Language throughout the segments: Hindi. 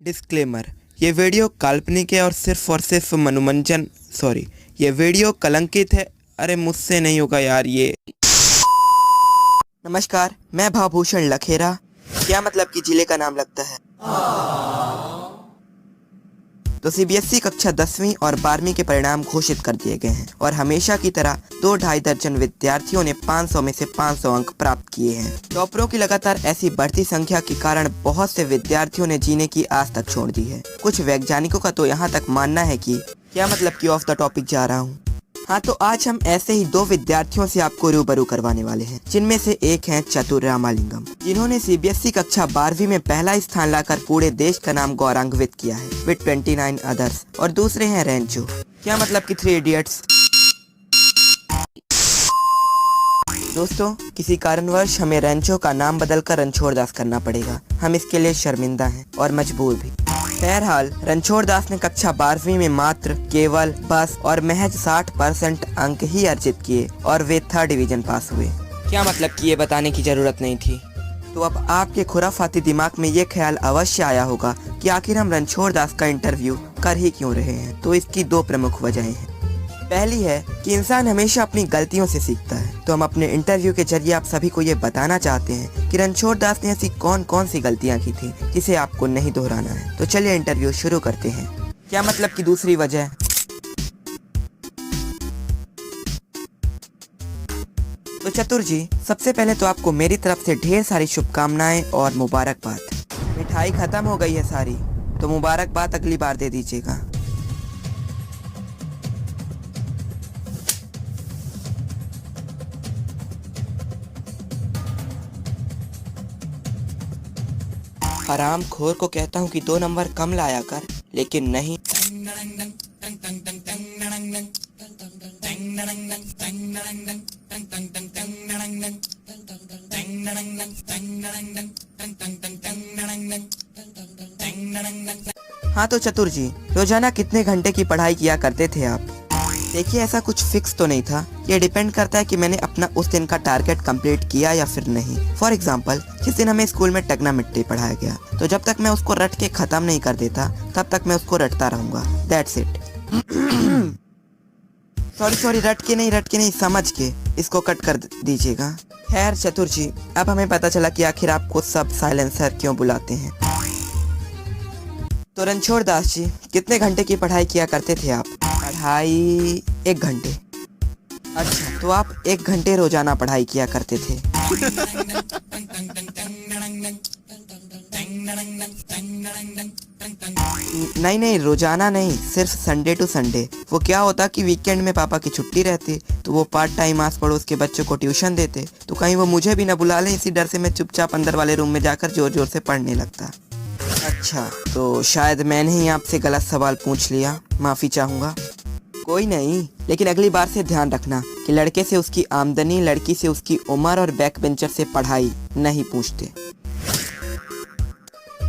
डिस्क्लेमर, ये वीडियो काल्पनिक है और सिर्फ मनोरंजन ये वीडियो कलंकित है। अरे मुझसे नहीं होगा यार ये। नमस्कार, मैं भाभूषण लखेरा। क्या मतलब कि जिले का नाम लगता है? तो सीबीएसई कक्षा 10वीं और 12वीं के परिणाम घोषित कर दिए गए हैं और हमेशा की तरह 2-2.5 दर्जन विद्यार्थियों ने 500 में से 500 अंक प्राप्त किए हैं। टॉपरों की लगातार ऐसी बढ़ती संख्या के कारण बहुत से विद्यार्थियों ने जीने की आस तक छोड़ दी है। कुछ वैज्ञानिकों का तो यहाँ तक मानना है कि क्या मतलब कि ऑफ द टॉपिक जा रहा हूँ। हाँ, तो आज हम ऐसे ही 2 विद्यार्थियों से आपको रूबरू करवाने वाले हैं, जिनमें से एक हैं चतुर रामालिंगम, जिन्होंने सीबीएसई कक्षा 12वीं में पहला स्थान लाकर पूरे देश का नाम गौरवान्वित किया है विद 29 अदर्स। और दूसरे हैं रेंचो, क्या मतलब कि 3 इडियट्स। दोस्तों, किसी कारणवश हमें रेंचो का नाम बदलकर रणछोड़ दास करना पड़ेगा। हम इसके लिए शर्मिंदा हैं और मजबूर भी। बहरहाल, रणछोड़ दास ने कक्षा 12वीं में मात्र केवल बस और महज 60% अंक ही अर्जित किए और वे 3rd डिवीजन पास हुए। क्या मतलब कि ये बताने की जरूरत नहीं थी। तो अब आपके खुराफाती दिमाग में ये ख्याल अवश्य आया होगा कि आखिर हम रणछोड़ दास का इंटरव्यू कर ही क्यों रहे हैं। तो इसकी 2 प्रमुख वजहें हैं। पहली है कि इंसान हमेशा अपनी गलतियों से सीखता है। तो हम अपने इंटरव्यू के जरिए आप सभी को ये बताना चाहते हैं कि रणछोड़ दास ने ऐसी कौन कौन सी गलतियां की थी जिसे आपको नहीं दोहराना है। तो चलिए इंटरव्यू शुरू करते हैं। क्या मतलब कि दूसरी वजह। तो चतुर जी, सबसे पहले तो आपको मेरी तरफ से ढेर सारी शुभकामनाएं और मुबारकबाद। मिठाई खत्म हो गई है सारी, तो मुबारकबाद अगली बार दे दीजिएगा। हराम खोर को कहता हूँ कि 2 नंबर कम लाया कर, लेकिन नहीं। हाँ, तो चतुर जी, रोजाना कितने घंटे की पढ़ाई किया करते थे आप? देखिए, ऐसा कुछ फिक्स तो नहीं था। ये डिपेंड करता है कि मैंने अपना उस दिन का टारगेट कंप्लीट किया या फिर नहीं। फॉर एग्जाम्पल, जिस दिन हमें स्कूल में टग्नामेट्री पढ़ाया गया, तो जब तक मैं उसको रट के खत्म नहीं कर देता तब तक मैं उसको रटता रहूंगा। That's it. सॉरी, रट के नहीं, समझ के इसको कट कर दीजिएगा। खैर चतुर जी, अब हमें पता चला कि आखिर आपको सब साइलेंसर क्यों बुलाते हैं। तो रणछोड़ दास जी, कितने घंटे की पढ़ाई किया करते थे आप? पढ़ाई 1 घंटे। अच्छा, तो आप 1 घंटे रोजाना पढ़ाई किया करते थे। नहीं, रोजाना नहीं, सिर्फ संडे टू संडे। वो क्या होता कि वीकेंड में पापा की छुट्टी रहती, तो वो पार्ट टाइम आस पड़ोस के बच्चों को ट्यूशन देते, तो कहीं वो मुझे भी न बुला लें, इसी डर से मैं चुपचाप अंदर वाले रूम में जाकर जोर जोर से पढ़ने लगता। अच्छा, तो शायद मैंने ही आपसे गलत सवाल पूछ लिया, माफी चाहूंगा। कोई नहीं, लेकिन अगली बार से ध्यान रखना कि लड़के से उसकी आमदनी, लड़की से उसकी उम्र और बैक बेंचर से पढ़ाई नहीं पूछते।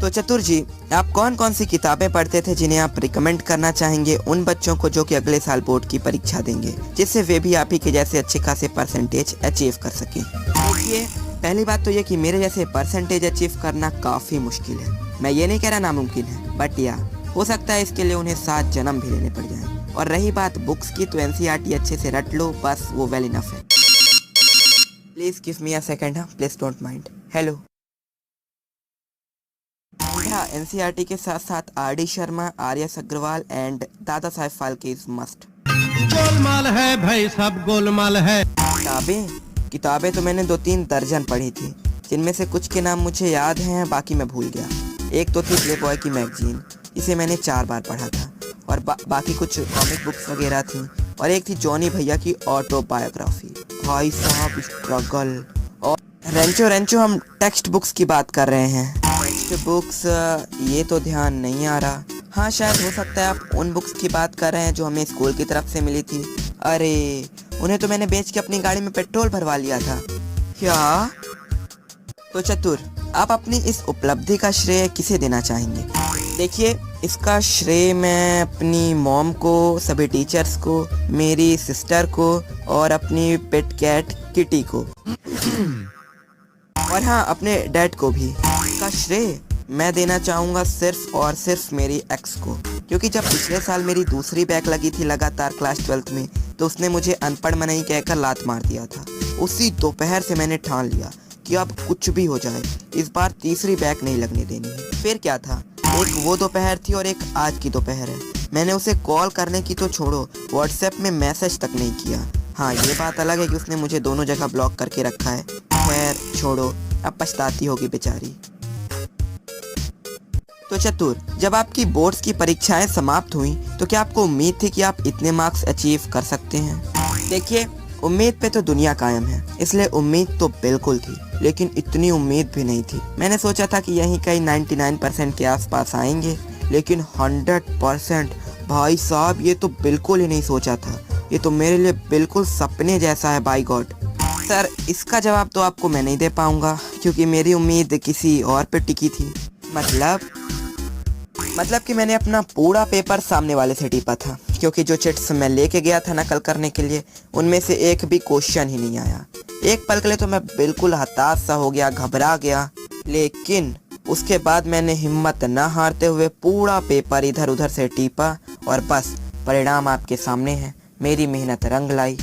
तो चतुर जी, आप कौन कौन सी किताबें पढ़ते थे जिन्हें आप रिकमेंड करना चाहेंगे उन बच्चों को जो कि अगले साल बोर्ड की परीक्षा देंगे, जिससे वे भी आप ही के जैसे अच्छे खासे परसेंटेज अचीव कर सकें? देखिए, पहली बात तो ये कि मेरे जैसे परसेंटेज अचीव करना काफ़ी मुश्किल है। मैं ये नहीं कह रहा नामुमकिन है, बट या हो सकता है इसके लिए उन्हें 7 जन्म भी लेने पड़ जाएं। और रही बात बुक्स की, तो एनसीईआरटी अच्छे से रट लो, बस वो वेल इनफ है। Please give me a second, please don't mind. Hello. NCERT के साथ साथ R D. Sharma, R S. Agarwal and Dada Saheb Phalke is must. Golmaal है भाई, सब गोलमाल है। किताबें तो मैंने 2-3 दर्जन पढ़ी थी, जिनमें से कुछ के नाम मुझे याद हैं, बाकी मैं भूल गया। एक तो थी प्ले बॉय की मैगजीन, इसे मैंने 4 बार पढ़ा था, और बाकी कुछ कॉमिक बुक्स वगैरह थी, और एक थी जॉनी भैया की ऑटोबायोग्राफी। भाई साहब, स्ट्रगल। और रेंचो, हम टेक्स्ट बुक्स की बात कर रहे हैं। टेक्स्ट बुक्स, ये तो ध्यान नहीं आ रहा। हाँ, शायद हो सकता है आप उन बुक्स की बात कर रहे हैं जो हमें स्कूल की तरफ से मिली थी। अरे, उन्हें तो मैंने बेच के अपनी गाड़ी में पेट्रोल भरवा लिया था। क्या? तो चतुर, आप अपनी इस उपलब्धि का श्रेय किसे देना चाहेंगे? देखिए, इसका श्रेय मैं अपनी मॉम को, सभी टीचर्स को, मेरी सिस्टर को और अपनी पेट कैट किटी को और हाँ, अपने डैड को भी। इसका श्रेय मैं देना चाहूँगा सिर्फ और सिर्फ मेरी एक्स को, क्योंकि जब पिछले साल मेरी दूसरी बैक लगी थी लगातार क्लास 12th में, तो उसने मुझे अनपढ़ मनई कहकर लात मार दिया था। उसी दोपहर से मैंने ठान लिया कि अब कुछ भी हो जाए, इस बार तीसरी बैक नहीं लगने देनी है। फिर क्या था, एक वो दोपहर थी और एक आज की दोपहर है। मैंने उसे कॉल करने की तो छोड़ो, व्हाट्सएप में मैसेज तक नहीं किया। हाँ, ये बात अलग है कि उसने मुझे दोनों जगह ब्लॉक करके रखा है। खैर छोड़ो, अब पछताती होगी बेचारी। तो चतुर, जब आपकी बोर्ड्स की परीक्षाएं समाप्त हुई तो क्या आपको उम्मीद थी कि आप इतने मार्क्स अचीव कर सकते हैं? देखिए, उम्मीद पे तो दुनिया कायम है, इसलिए उम्मीद तो बिल्कुल थी, लेकिन इतनी उम्मीद भी नहीं थी। मैंने सोचा था कि यहीं कहीं 99% के आसपास आएंगे, लेकिन 100% भाई साहब, ये तो बिल्कुल ही नहीं सोचा था। ये तो मेरे लिए बिल्कुल सपने जैसा है, बाय गॉड। सर, इसका जवाब तो आपको मैं नहीं दे पाऊंगा, क्योंकि मेरी उम्मीद किसी और पे टिकी थी। मतलब कि मैंने अपना पूरा पेपर सामने वाले से टीपा था, क्योंकि जो चिट्स मैं लेके गया था नकल करने के लिए, उनमें से एक भी क्वेश्चन ही नहीं आया। एक पल के लिए तो मैं बिल्कुल हताश सा हो गया, घबरा गया, लेकिन उसके बाद मैंने हिम्मत न हारते हुए पूरा पेपर इधर उधर से टीपा और बस परिणाम आपके सामने है। मेरी मेहनत रंग लाई।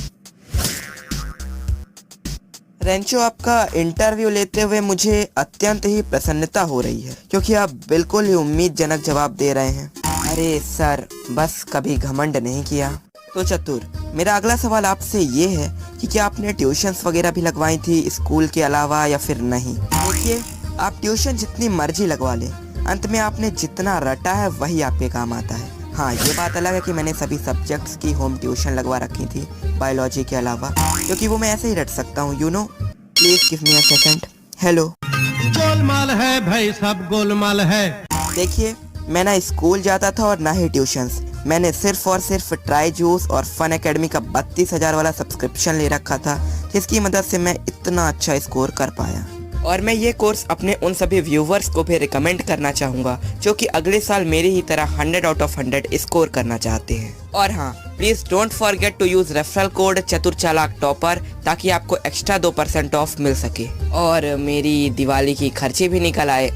रेंचो, आपका इंटरव्यू लेते हुए मुझे अत्यंत ही प्रसन्नता हो रही है, क्योंकि आप बिल्कुल ही उम्मीदजनक जवाब दे रहे हैं। अरे सर, बस कभी घमंड नहीं किया। तो चतुर, मेरा अगला सवाल आपसे ये है कि क्या आपने ट्यूशन्स वगैरह भी लगवाई थी स्कूल के अलावा या फिर नहीं? देखिए, आप ट्यूशन जितनी मर्जी लगवा लें, अंत में आपने जितना रटा है वही आपके काम आता है। हाँ, ये बात अलग है कि मैंने सभी सब्जेक्ट्स की होम ट्यूशन लगवा रखी थी बायोलॉजी के अलावा, क्योंकि वो मैं ऐसे ही रट सकता हूँ, you know. Please give me a second. Hello. Golmaal है भाई, सब गोलमाल है। देखिए, मैं ना स्कूल जाता था और ना ही ट्यूशंस। मैंने सिर्फ और सिर्फ ट्राई जूस और फन एकेडमी का 32,000 वाला सब्सक्रिप्शन ले रखा था, जिसकी मदद से मैं इतना अच्छा स्कोर कर पाया। और मैं ये कोर्स अपने उन सभी व्यूवर्स को भी रिकमेंड करना चाहूँगा जो कि अगले साल मेरी ही तरह 100 आउट ऑफ 100 स्कोर करना चाहते हैं। और हाँ, please don't forget to use referral code चतुर चालाक टॉपर, ताकि आपको एक्स्ट्रा 2% ऑफ मिल सके और मेरी दिवाली की खर्चे भी निकल आए,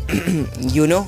यू नो।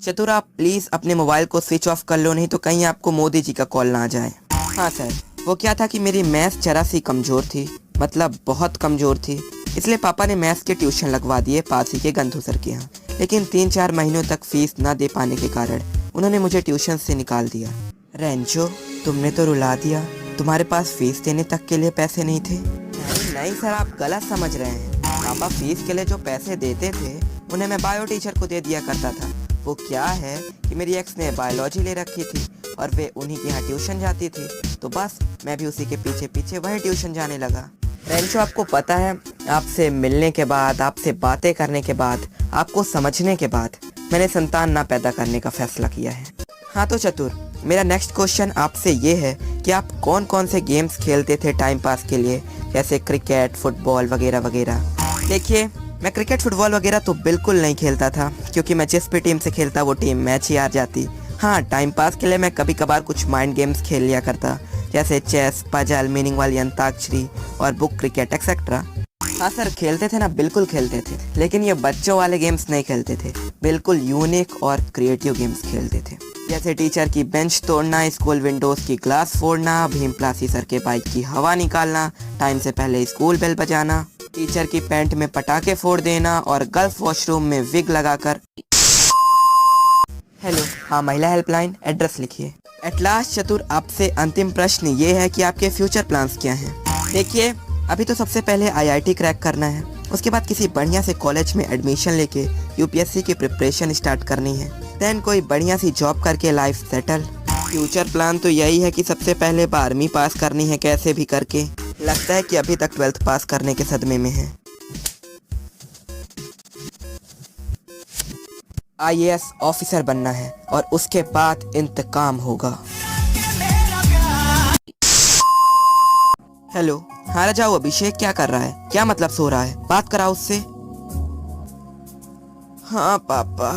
चतुर, आप प्लीज़ अपने मोबाइल को स्विच ऑफ कर लो, नहीं तो कहीं आपको मोदी जी का कॉल ना आ जाए। हाँ सर, वो क्या था कि मेरी मैथ्स जरा सी कमज़ोर थी, मतलब बहुत कमज़ोर थी, इसलिए पापा ने मैथ्स के ट्यूशन लगवा दिए पास ही के गंधू सर के यहाँ। लेकिन 3-4 महीनों तक फीस ना दे पाने के कारण उन्होंने मुझे ट्यूशन से निकाल दिया। रेंचो, तुमने तो रुला दिया, तुम्हारे पास फीस देने तक के लिए पैसे नहीं थे? नहीं सर, आप गलत समझ रहे हैं। पापा फीस के लिए जो पैसे देते थे उन्हें मैं बायो टीचर को दे दिया करता था। वो क्या है कि मेरी एक्स ने बायोलॉजी ले रखी थी और वे उन्हीं के यहाँ ट्यूशन जाती थी, तो बस मैं भी उसी के पीछे पीछे वही ट्यूशन जाने लगा। रेंचो, आपको पता है, आपसे मिलने के बाद, आपसे बातें करने के बाद, आपको समझने के बाद मैंने संतान ना पैदा करने का फैसला किया है। हाँ तो चतुर, मेरा नेक्स्ट क्वेश्चन आपसे ये है कि आप कौन कौन से गेम्स खेलते थे टाइम पास के लिए, जैसे क्रिकेट, फुटबॉल वगैरह वगैरह? देखिए, मैं क्रिकेट फुटबॉल वगैरह तो बिल्कुल नहीं खेलता था, क्योंकि मैं जिस भी टीम से खेलता वो टीम मैच ही हार जाती। हाँ, टाइम पास के लिए मैं कभी कभार कुछ माइंड गेम्स खेल लिया करता, जैसे चेस, पजल, मीनिंग वाली अंताक्षरी और बुक क्रिकेट एक्सेट्रा। हाँ सर, खेलते थे ना, बिल्कुल खेलते थे, लेकिन ये बच्चों वाले गेम्स नहीं खेलते थे, बिल्कुल यूनिक और क्रिएटिव गेम्स खेलते थे, जैसे टीचर की बेंच तोड़ना, स्कूल विंडोज़ की ग्लास फोड़ना, भीम प्लासी सर के बाइक की हवा निकालना, टाइम से पहले स्कूल बेल बजाना, टीचर की पैंट में पटाखे फोड़ देना और गर्ल्स वॉशरूम में विग लगाकर। हेलो, हाँ, महिला हेल्पलाइन, एड्रेस लिखिए। एट लास्ट चतुर, आपसे अंतिम प्रश्न ये है कि आपके फ्यूचर प्लान्स क्या हैं? देखिए, अभी तो सबसे पहले IIT क्रैक करना है, उसके बाद किसी बढ़िया से कॉलेज में एडमिशन लेके UPSC की प्रिपरेशन स्टार्ट करनी है, देन कोई बढ़िया सी जॉब करके लाइफ सेटल। फ्यूचर प्लान तो यही है कि सबसे पहले 12वीं पास करनी है कैसे भी करके। लगता है कि अभी तक 12th पास करने के सदमे में है। IAS ऑफिसर बनना है और उसके बाद इंतकाम होगा। हेलो, हाँ राजाओ, अभिषेक क्या कर रहा है? क्या मतलब सो रहा है? बात कराओ उससे। हाँ पापा।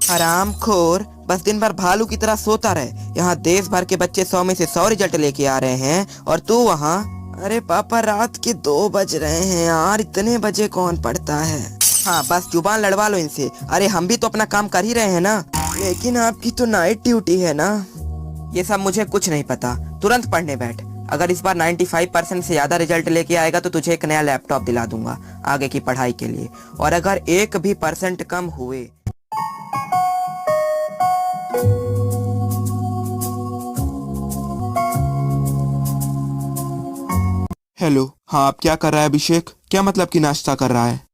हरामखोर, बस दिन भर भालू की तरह सोता रहे। यहाँ देश भर के बच्चे 100 में से 100 रिजल्ट लेके आ रहे हैं और तू वहाँ। अरे पापा, रात के 2 बज रहे हैं यार, इतने बजे कौन पढ़ता है? हाँ बस जुबान लड़वा लो इनसे। अरे हम भी तो अपना काम कर ही रहे हैं ना। लेकिन आपकी तो नाइट ड्यूटी है ना। ये सब मुझे कुछ नहीं पता, तुरंत पढ़ने बैठ। अगर इस बार 95% से ज़्यादा रिजल्ट लेके आएगा तो तुझे एक नया लैपटॉप दिला दूंगा आगे की पढ़ाई के लिए। और अगर 1% भी कम हुए। हेलो। हाँ, आप क्या कर रहा है अभिषेक? क्या मतलब कि नाश्ता कर रहा है?